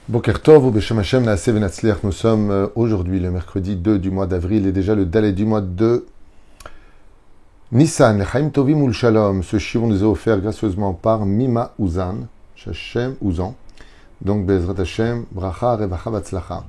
Boker Tov ou Beshem Hashem Naaseh Venatzliach. Nous sommes aujourd'hui le mercredi 2 du mois d'avril et déjà le Dalet du mois de Nissan. Chaim Tovim ul Shalom. Ce chiot nous est offert gracieusement par Mima Ouzan, Shachem Ouzan. Donc Bezrat Hashem, Bracha, Revacha, Vatzlacha.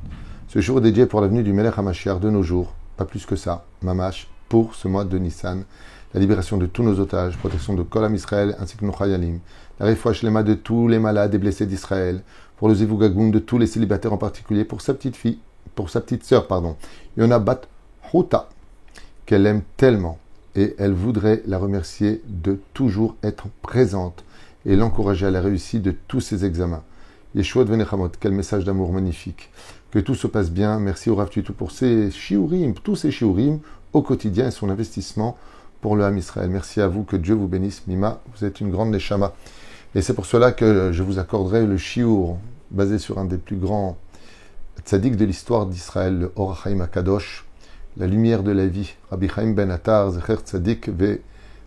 Ce jour est dédié pour l'avenue du Melech HaMashiach de nos jours. Pas plus que ça, Mamash, pour ce mois de Nissan. La libération de tous nos otages, protection de Kol Am Israël ainsi que nos Chayalim. La réfoua shlema de tous les malades et blessés d'Israël. Pour le Zivugagoun de tous les célibataires en particulier, pour sa petite fille, pour sa petite sœur, Yona Bat Huta, qu'elle aime tellement. Et elle voudrait la remercier de toujours être présente et l'encourager à la réussite de tous ses examens. Yeshua Venechamot, quel message d'amour magnifique. Que tout se passe bien. Merci au Rav Tuitou pour ses shiurim, tous ses shiurim au quotidien et son investissement pour le Ham Israël. Merci à vous, que Dieu vous bénisse. Mima, vous êtes une grande neshama. Et c'est pour cela que je vous accorderai le shiur basé sur un des plus grands tzaddik de l'histoire d'Israël, le Or HaChaim HaKadosh, la lumière de la vie, Rabbi Chaim Ben Attar, Zecher Tzaddik ve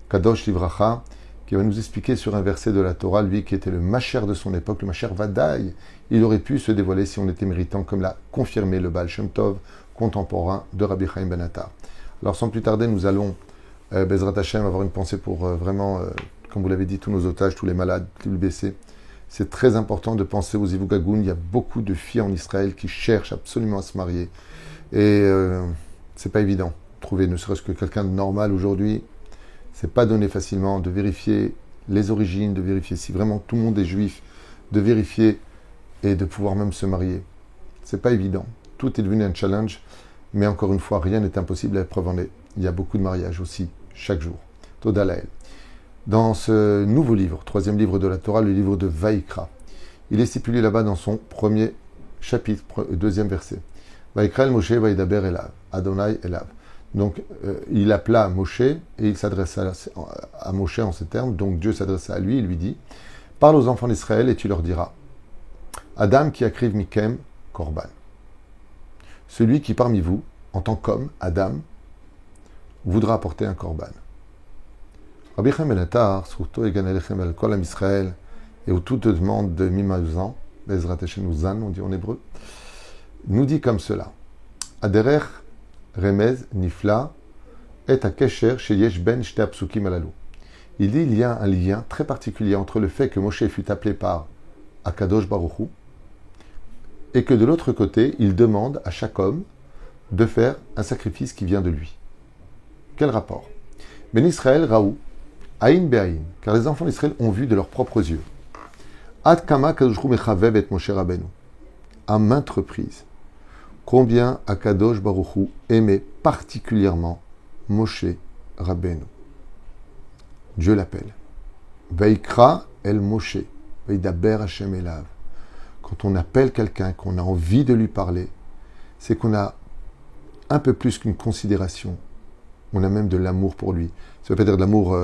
Kadosh Livracha, qui va nous expliquer sur un verset de la Torah, lui qui était le Masher de son époque, le Masher Vadaï. Il aurait pu se dévoiler si on était méritant, comme l'a confirmé le Baal Shem Tov, contemporain de Rabbi Chaim Ben Attar. Alors sans plus tarder, nous allons, Bezrat Hashem, avoir une pensée pour vraiment, comme vous l'avez dit, tous nos otages, tous les malades, tous les blessés. C'est très important de penser aux Zivugagoun. Il y a beaucoup de filles en Israël qui cherchent absolument à se marier. Et c'est pas évident. Trouver ne serait-ce que quelqu'un de normal aujourd'hui, c'est pas donné facilement. De vérifier les origines, de vérifier si vraiment tout le monde est juif, de vérifier et de pouvoir même se marier. C'est pas évident. Tout est devenu un challenge. Mais encore une fois, rien n'est impossible, la preuve en est. Il y a beaucoup de mariages aussi, chaque jour. Toda Lael. Dans ce nouveau livre, troisième livre de la Torah, le livre de Vaïkra, il est stipulé là-bas dans son premier chapitre, deuxième verset. Vaïkra el Moshe vaïdaber elav, Adonai elav. Donc, il appela Moshe et il s'adressa à Moshe en ces termes. Donc, Dieu s'adressa à lui, il lui dit, parle aux enfants d'Israël et tu leur diras, Adam qui akriv mikem korban. Celui qui parmi vous, en tant qu'homme, Adam, voudra apporter un korban. Rabbi Chaim Ben Attar, surtout Egan Alechem El Kol Am Israël, et où tout demande de Mimazan, Bezrat Hashem Uzan, on dit en hébreu, nous dit comme cela. Aderer Remez Nifla et Akesher Sheyesh Ben Shte Apsukim Alalou. Il dit il y a un lien très particulier entre le fait que Moshe fut appelé par Akadosh Baruch Hu et que de l'autre côté, il demande à chaque homme de faire un sacrifice qui vient de lui. Quel rapport? Ben Israël Raou, Aïn Be'aïn, car les enfants d'Israël ont vu de leurs propres yeux. Ad Kama Kadosh Hu Mechavev et Moshe Rabbeinu. À maintes reprises, combien Akadosh Baruch Hu aimait particulièrement Moshe Rabbeinu. Dieu l'appelle. Vaikra el Moshe, Vaidaber Hashem elav. Quand on appelle quelqu'un, qu'on a envie de lui parler, c'est qu'on a un peu plus qu'une considération. On a même de l'amour pour lui. Ça ne veut pas dire de l'amour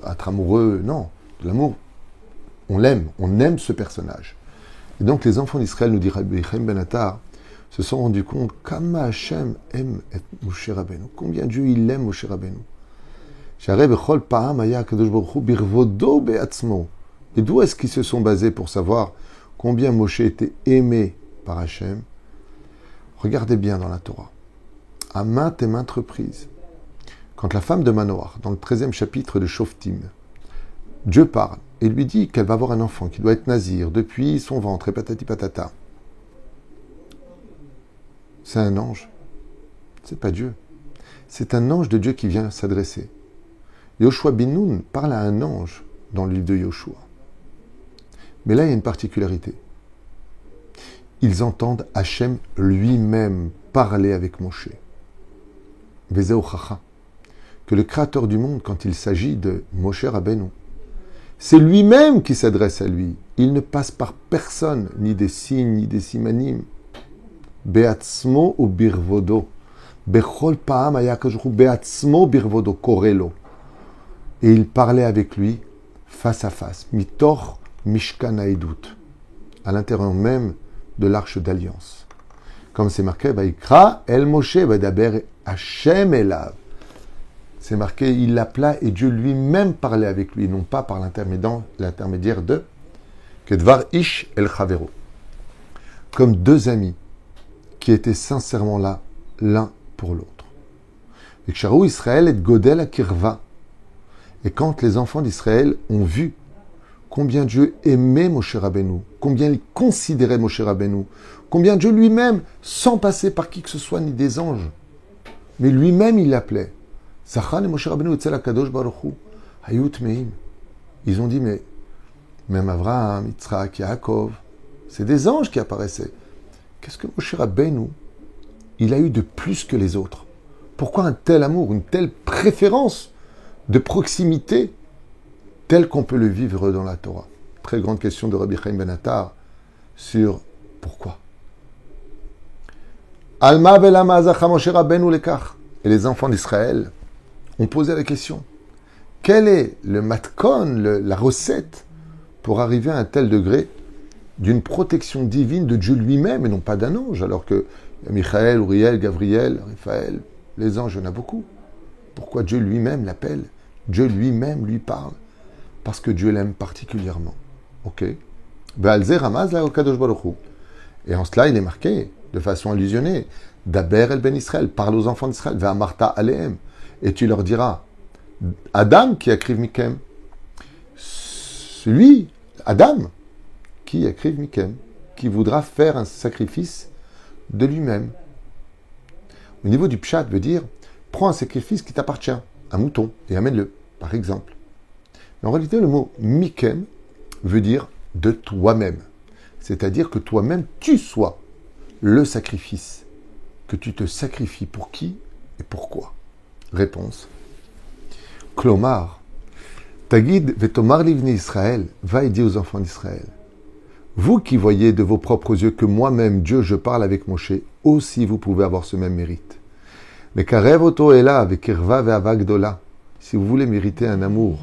être amoureux, non. De l'amour, on l'aime, on aime ce personnage. Et donc les enfants d'Israël, nous dit Rabbi Chaim Ben Attar, se sont rendus compte Kama Hashem aime Moshe Rabbeinu. Combien Dieu il aime Moshe Rabbeinu. Et d'où est-ce qu'ils se sont basés pour savoir combien Moshe était aimé par Hashem? Regardez bien dans la Torah. À maintes et maintes reprises, quand la femme de Manoah, dans le 13e chapitre de Shoftim, Dieu parle et lui dit qu'elle va avoir un enfant qui doit être nazir depuis son ventre et patati patata. C'est un ange. C'est pas Dieu. C'est un ange de Dieu qui vient s'adresser. Yoshua bin Nun parle à un ange dans le livre de Yoshua. Mais là, il y a une particularité. Ils entendent Hachem lui-même parler avec Moshe. Vezeo Chacha. Que le Créateur du monde, quand il s'agit de Moshe Rabbeinu, c'est lui-même qui s'adresse à lui. Il ne passe par personne, ni des signes, ni des simanim. Beatzmo ou birvodo. Bechol paam ayakajru beatzmo birvodo korelo. Et il parlait avec lui face à face. Mitor mishkan haedut. À l'intérieur même de l'arche d'alliance. Comme c'est marqué, Vaikra el Moshe vadaber Hashem elav. C'est marqué, il l'appela et Dieu lui-même parlait avec lui, non pas par l'intermédiaire de Kedvar Ish El Chavero. comme deux amis qui étaient sincèrement là, l'un pour l'autre. Et Ksharou Israël et Godel à Kirva. Et quand les enfants d'Israël ont vu combien Dieu aimait Moshe Rabbeinu, combien il considérait Moshe Rabbeinu, combien Dieu lui-même, sans passer par qui que ce soit ni des anges, mais lui-même il l'appelait. Zachan et Moshe Rabbeinu etzel HaKadosh Baruch Hu, Hayut Meim. Ils ont dit, mais même Avraham, Yitzhak, Yaakov, c'est des anges qui apparaissaient. Qu'est-ce que Moshe Rabbeinu, il a eu de plus que les autres? Pourquoi un tel amour, une telle préférence de proximité, tel qu'on peut le vivre dans la Torah? Très grande question de Rabbi Chaim Ben Attar sur pourquoi. Alma velama zacha Moshe Rabbeinu lekach. Et les enfants d'Israël ont posé la question. Quel est le matkon, la recette pour arriver à un tel degré d'une protection divine de Dieu lui-même et non pas d'un ange, alors que Michael, Uriel, Gabriel, Raphaël, les anges, il y en a beaucoup. Pourquoi Dieu lui-même l'appelle? Dieu lui-même lui parle. Parce que Dieu l'aime particulièrement. Ok. Et en cela, il est marqué, de façon allusionnée, Daber el ben Israël, parle aux enfants d'Israël, Ve'amarta alehem, et tu leur diras, Adam qui écrive Mikem, celui, Adam, qui écrive Mikem, qui voudra faire un sacrifice de lui-même. Au niveau du pshat, veut dire, prends un sacrifice qui t'appartient, un mouton, et amène-le, par exemple. Mais en réalité, le mot Mikem veut dire de toi-même. C'est-à-dire que toi-même, tu sois le sacrifice. Que tu te sacrifies pour qui et pourquoi? Réponse. Klomar, Tagid vetomar livni Israël, va et dis aux enfants d'Israël. Vous qui voyez de vos propres yeux que moi-même, Dieu, je parle avec Moshe, aussi vous pouvez avoir ce même mérite. Mais karev oto ela avec irva ve'avagdola. Si vous voulez mériter un amour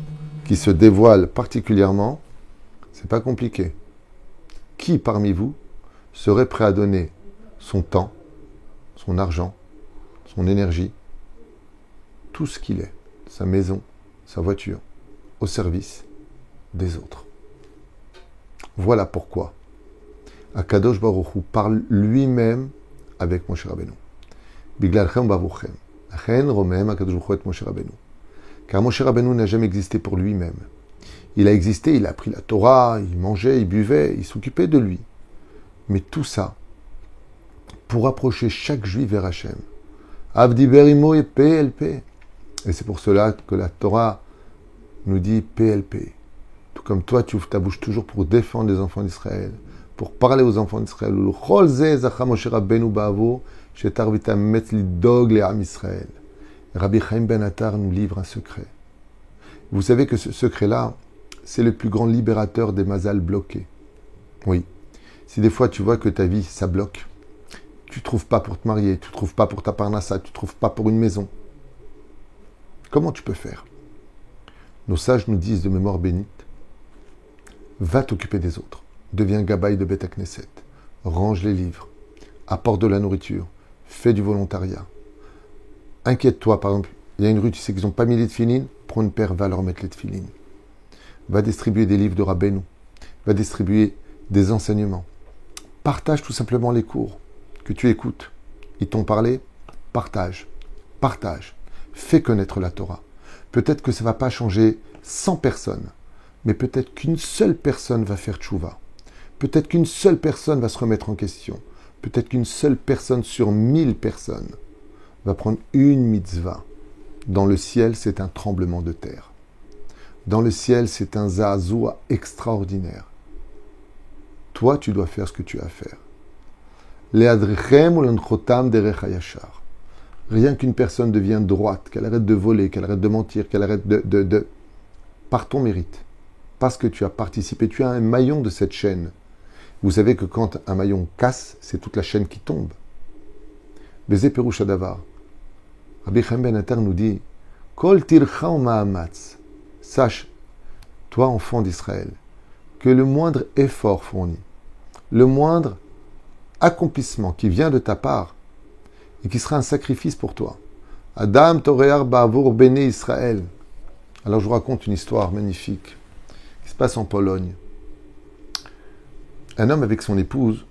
qui se dévoile particulièrement, c'est pas compliqué. Qui parmi vous serait prêt à donner son temps, son argent, son énergie, tout ce qu'il est, sa maison, sa voiture, au service des autres? Voilà pourquoi Akadosh Baruch Hu parle lui-même avec Moshe Rabbeinu. Biglalchem baruchem. Achen romem Akadosh Baruch Hu et Moshe Rabbeinu. Car Moshe Rabbeinu n'a jamais existé pour lui-même. Il a existé, il a appris la Torah, il mangeait, il buvait, il s'occupait de lui. Mais tout ça, pour approcher chaque juif vers Hachem. Avdi berimo et PLP. Et c'est pour cela que la Torah nous dit PLP. Tout comme toi, tu ouvres ta bouche toujours pour défendre les enfants d'Israël, pour parler aux enfants d'Israël. Rabbi Chaim Ben Attar nous livre un secret. Vous savez que ce secret-là, c'est le plus grand libérateur des mazals bloqués. Oui. Si des fois tu vois que ta vie, ça bloque, tu ne trouves pas pour te marier, tu ne trouves pas pour ta parnassa, tu ne trouves pas pour une maison, comment tu peux faire? Nos sages nous disent de mémoire bénite, va t'occuper des autres, deviens gabaï de Beth Knesset, range les livres, apporte de la nourriture, fais du volontariat. Inquiète-toi, par exemple, il y a une rue, tu sais qu'ils n'ont pas mis les tefilines, prends une paire, va leur mettre les tefilines. Va distribuer des livres de Rabbeinu, va distribuer des enseignements. Partage tout simplement les cours que tu écoutes. Ils t'ont parlé, partage. Fais connaître la Torah. Peut-être que ça ne va pas changer 100 personnes, mais peut-être qu'une seule personne va faire tchouva. Peut-être qu'une seule personne va se remettre en question. Peut-être qu'une seule personne sur 1000 personnes va prendre une mitzvah. Dans le ciel, c'est un tremblement de terre. Dans le ciel, c'est un zazoua extraordinaire. Toi, tu dois faire ce que tu as à faire. Rien qu'une personne devienne droite, qu'elle arrête de voler, qu'elle arrête de mentir, qu'elle arrête par ton mérite, parce que tu as participé, tu es un maillon de cette chaîne. Vous savez que quand un maillon casse, c'est toute la chaîne qui tombe. Bezé Perouch Adavar. Rabbi Chaim Ben Attar nous dit, Kol tircha ma'amatz. Sache, toi enfant d'Israël, que le moindre effort fourni, le moindre accomplissement qui vient de ta part et qui sera un sacrifice pour toi. Adam Torear Ba'avour Béné Israël. Alors je vous raconte une histoire magnifique qui se passe en Pologne. Un homme avec son épouse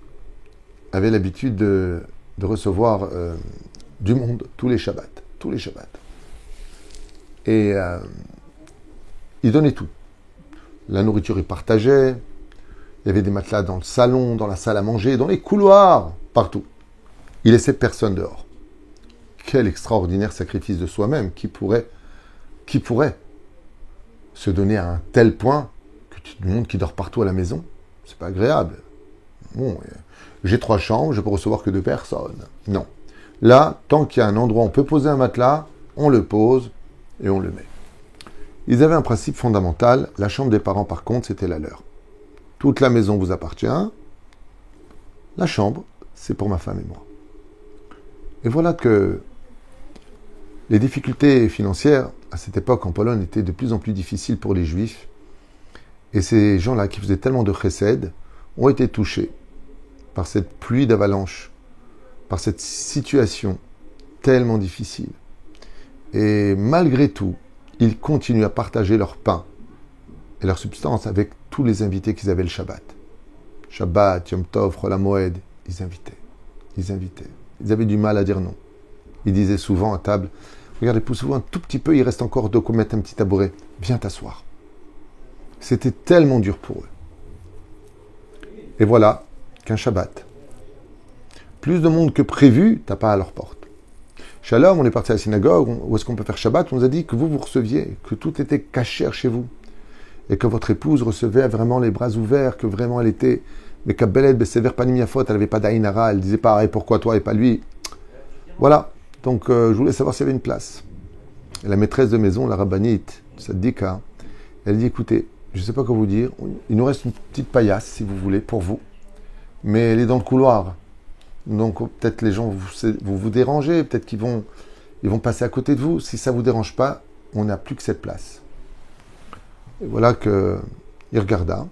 avait l'habitude de recevoir du monde tous les Shabbats. Tous les Shabbats. Et il donnait tout. La nourriture, il partageait. Il y avait des matelas dans le salon, dans la salle à manger, dans les couloirs, partout. Il laissait personne dehors. Quel extraordinaire sacrifice de soi-même. Qui pourrait se donner à un tel point que tu te demandes qui dort partout à la maison? C'est pas agréable. Bon, j'ai 3 chambres, je peux recevoir que 2 personnes. Non. Là, tant qu'il y a un endroit où on peut poser un matelas, on le pose et on le met. Ils avaient un principe fondamental. La chambre des parents, par contre, c'était la leur. Toute la maison vous appartient. La chambre, c'est pour ma femme et moi. Et voilà que les difficultés financières, à cette époque en Pologne, étaient de plus en plus difficiles pour les Juifs. Et ces gens-là, qui faisaient tellement de chesed, ont été touchés par cette pluie d'avalanche, par cette situation tellement difficile. Et malgré tout, ils continuent à partager leur pain et leur substance avec tous les invités qu'ils avaient le Shabbat. Shabbat, Yom Tov, Chol HaMoed, ils invitaient. Ils avaient du mal à dire non. Ils disaient souvent à table, regardez, poussez-vous un tout petit peu, il reste encore de quoi mettre un petit tabouret. Viens t'asseoir. C'était tellement dur pour eux. Et voilà qu'un Shabbat, plus de monde que prévu, tape à leur porte. Shalom, on est parti à la synagogue, où est-ce qu'on peut faire Shabbat? On nous a dit que vous receviez, que tout était caché chez vous. Et que votre épouse recevait vraiment les bras ouverts, que vraiment elle était Mekabelet Besever Panim Yafot, elle n'avait pas d'Aïnara, elle disait pas pourquoi toi et pas lui. Voilà, donc je voulais savoir s'il y avait une place. Et la maîtresse de maison, la rabbinite, Sadika, elle dit écoutez, je ne sais pas quoi vous dire, il nous reste une petite paillasse si vous voulez, pour vous, mais elle est dans le couloir. Donc peut-être les gens vous dérangez, peut-être qu'ils vont passer à côté de vous. Si ça ne vous dérange pas, on n'a plus que cette place. Et voilà qu'il regarda.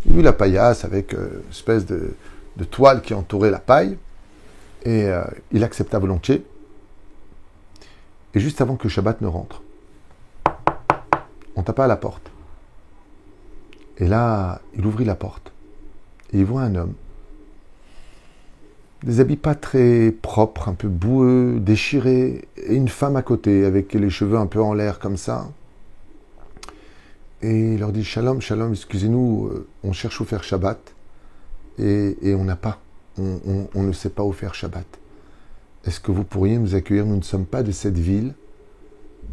Il vit la paillasse avec une espèce de toile qui entourait la paille. Et il accepta volontiers. Et juste avant que Shabbat ne rentre, on tapa à la porte. Et là, il ouvrit la porte. Et il voit un homme. Des habits pas très propres, un peu boueux, déchirés. Et une femme à côté, avec les cheveux un peu en l'air comme ça. Et il leur dit, Shalom, Shalom, excusez-nous, on cherche où faire Shabbat. Et on n'a pas. On ne sait pas où faire Shabbat. Est-ce que vous pourriez nous accueillir? Nous ne sommes pas de cette ville.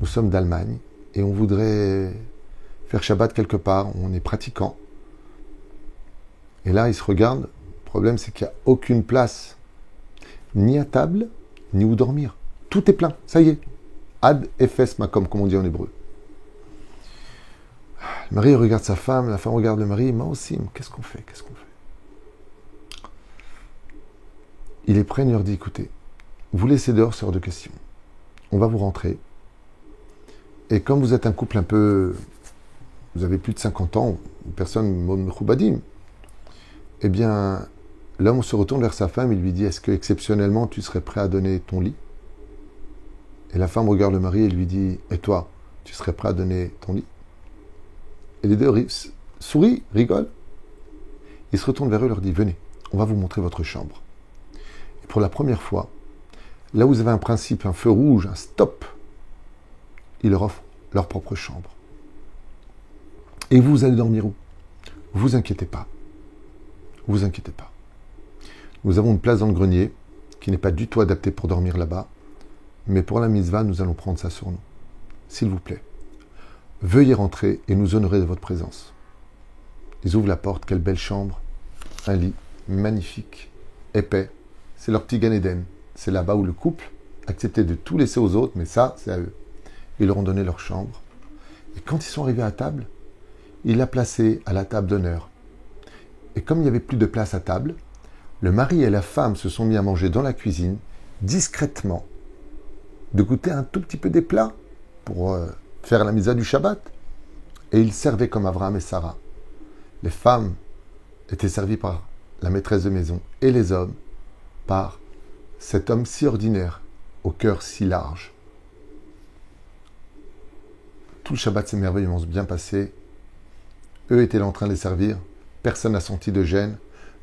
Nous sommes d'Allemagne. Et on voudrait faire Shabbat quelque part. On est pratiquants. Et là, ils se regardent. Le problème, c'est qu'il n'y a aucune place. Ni à table, ni où dormir. Tout est plein. Ça y est. Ad efes makom, comme on dit en hébreu. Le mari regarde sa femme, la femme regarde le mari. Moi aussi, qu'est-ce qu'on fait? Il est prêt, il leur dit, écoutez, vous laissez dehors, c'est hors de question. On va vous rentrer. Et comme vous êtes un couple un peu... Vous avez plus de 50 ans, une personne mechoubadim, eh bien, l'homme se retourne vers sa femme, il lui dit, est-ce que exceptionnellement tu serais prêt à donner ton lit? Et la femme regarde le mari et lui dit, et toi, tu serais prêt à donner ton lit? Et les deux sourient, rigolent. Il se retourne vers eux et leur dit, venez, on va vous montrer votre chambre. Et pour la première fois, là où vous avez un principe, un feu rouge, un stop, ils leur offrent leur propre chambre. Et vous allez dormir où? Vous inquiétez pas. Vous inquiétez pas. Nous avons une place dans le grenier qui n'est pas du tout adaptée pour dormir là-bas, mais pour la mitzvah, nous allons prendre ça sur nous. S'il vous plaît, veuillez rentrer et nous honorer de votre présence. Ils ouvrent la porte, quelle belle chambre, un lit magnifique, épais. C'est leur petit Gan Eden. C'est là-bas où le couple acceptait de tout laisser aux autres, mais ça, c'est à eux. Ils leur ont donné leur chambre. Et quand ils sont arrivés à table, il l'a placé à la table d'honneur. Et comme il n'y avait plus de place à table, le mari et la femme se sont mis à manger dans la cuisine, discrètement, de goûter un tout petit peu des plats pour faire la misa du Shabbat. Et ils servaient comme Abraham et Sarah. Les femmes étaient servies par la maîtresse de maison et les hommes par cet homme si ordinaire, au cœur si large. Tout le Shabbat s'est merveilleusement bien passé. Eux étaient là en train de les servir. Personne n'a senti de gêne.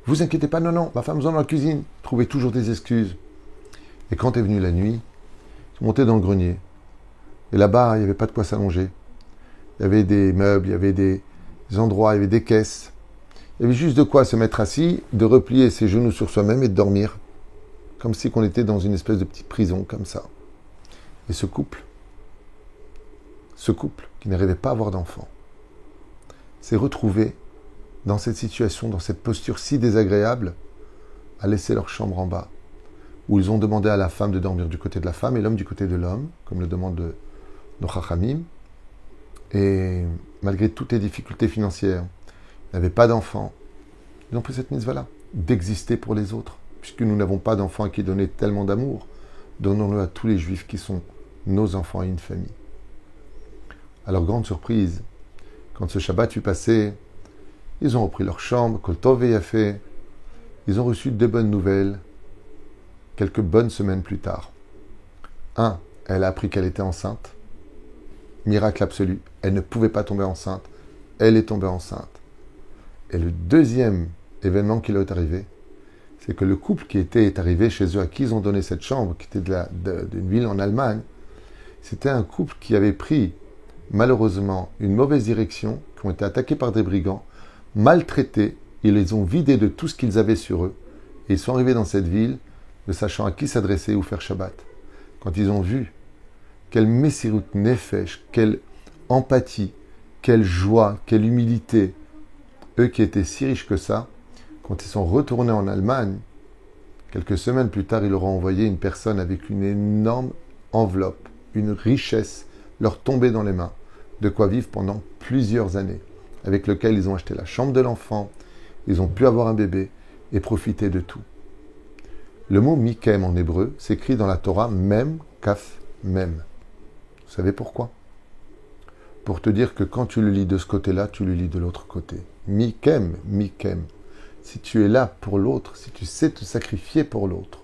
Vous inquiétez pas, non, ma femme est dans la cuisine. Trouvez toujours des excuses. Et quand est venue la nuit, ils sont montés dans le grenier. Et là-bas, il n'y avait pas de quoi s'allonger. Il y avait des meubles, il y avait des endroits, il y avait des caisses. Il y avait juste de quoi se mettre assis, de replier ses genoux sur soi-même et de dormir. Comme si qu'on était dans une espèce de petite prison, comme ça. Et ce couple qui n'arrivait pas à avoir d'enfant, s'est retrouvé dans cette situation, dans cette posture si désagréable, à laisser leur chambre en bas, où ils ont demandé à la femme de dormir du côté de la femme et l'homme du côté de l'homme, comme le demande nos Chachamim. Et malgré toutes les difficultés financières, ils n'avaient pas d'enfants. Ils ont pris cette mitzvah-là, d'exister pour les autres. Puisque nous n'avons pas d'enfants à qui donner tellement d'amour, donnons-le à tous les juifs qui sont nos enfants et une famille. Alors, grande surprise, quand ce Shabbat fut passé, ils ont repris leur chambre, Kol Tov Veyafé. Ils ont reçu de bonnes nouvelles quelques bonnes semaines plus tard. Elle a appris qu'elle était enceinte. Miracle absolu. Elle ne pouvait pas tomber enceinte. Elle est tombée enceinte. Et le deuxième événement qui leur est arrivé, c'est que le couple qui est arrivé chez eux, à qui ils ont donné cette chambre, qui était d'une ville en Allemagne, c'était un couple qui avait pris, malheureusement, une mauvaise direction, qui ont été attaqués par des brigands, maltraités, ils les ont vidés de tout ce qu'ils avaient sur eux, et ils sont arrivés dans cette ville, ne sachant à qui s'adresser ou faire Shabbat. Quand ils ont vu quelle messirut nefesh, quelle empathie, quelle joie, quelle humilité, eux qui étaient si riches que ça, quand ils sont retournés en Allemagne, quelques semaines plus tard, ils leur ont envoyé une personne avec une énorme enveloppe, une richesse leur tombait dans les mains, de quoi vivre pendant plusieurs années, avec lequel ils ont acheté la chambre de l'enfant, ils ont pu avoir un bébé et profiter de tout. Le mot Mikem en hébreu s'écrit dans la Torah Mem, Kaf, Mem. Vous savez pourquoi? Pour te dire que quand tu le lis de ce côté-là, tu le lis de l'autre côté. Mikem, Mikem. Si tu es là pour l'autre, si tu sais te sacrifier pour l'autre,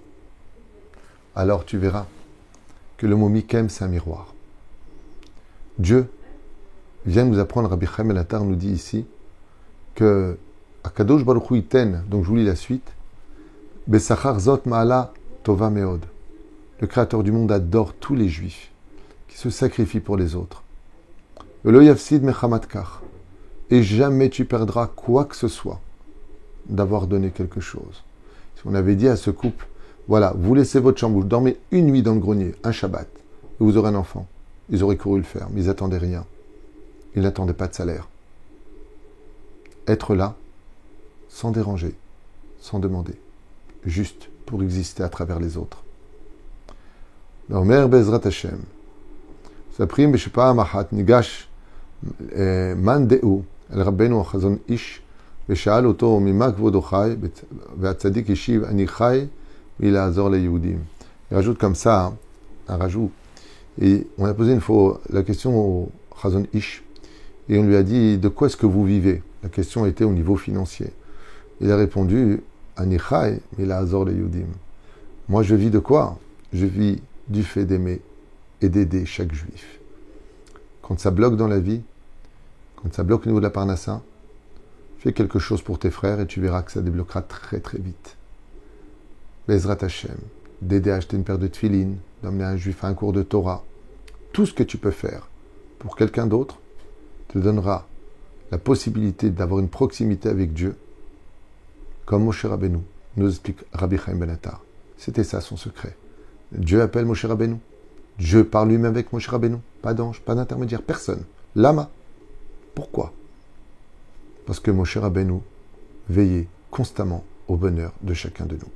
alors tu verras que le mot Mikem, c'est un miroir. Dieu vient nous apprendre, Rabbi Chaim Ben Attar nous dit ici, que Akadosh Baruch Hu Iten, donc je vous lis la suite, Besachar Zot Ma'ala Tova Meod. Le Créateur du monde adore tous les Juifs qui se sacrifient pour les autres. Velo Yafsid Mechamatkar. Et jamais tu perdras quoi que ce soit d'avoir donné quelque chose. Si on avait dit à ce couple, voilà, vous laissez votre chambre, vous dormez une nuit dans le grenier, un Shabbat, et vous aurez un enfant, ils auraient couru le faire, mais ils n'attendaient rien. Ils n'attendaient pas de salaire. Être là, sans déranger, sans demander, juste pour exister à travers les autres. L'Omer Bezrat Hashem, Saprim Beshepa Mahat Nigash Man Deu, El Rabbeinu Chazon Ish, ושאל אותו, ממה כבודו חי, והצדיק השיב, אני חי מלעזור ליהודים. Il rajoute comme ça, un rajout. Et on a posé une fois la question au Chazon Ish, et on lui a dit, de quoi est-ce que vous vivez? La question était au niveau financier. Il a répondu, ani chai mila'azor liYudim. Moi, je vis de quoi? Je vis du fait d'aimer et d'aider chaque juif. Quand ça bloque dans la vie, quand ça bloque au niveau de la parnassa, fais quelque chose pour tes frères et tu verras que ça débloquera très très vite. Bezrat Hashem, d'aider à acheter une paire de tefilines, d'emmener un juif à un cours de Torah. Tout ce que tu peux faire pour quelqu'un d'autre te donnera la possibilité d'avoir une proximité avec Dieu, comme Moshe Rabbeinu nous explique Rabbi Chaim Ben Attar. C'était ça son secret. Dieu appelle Moshe Rabbeinu. Dieu parle lui-même avec Moshe Rabbeinu. Pas d'ange, pas d'intermédiaire, personne. Lama. Pourquoi? Parce que Moshe Rabbeinu veillait constamment au bonheur de chacun de nous.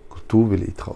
Koutou v'leitraot.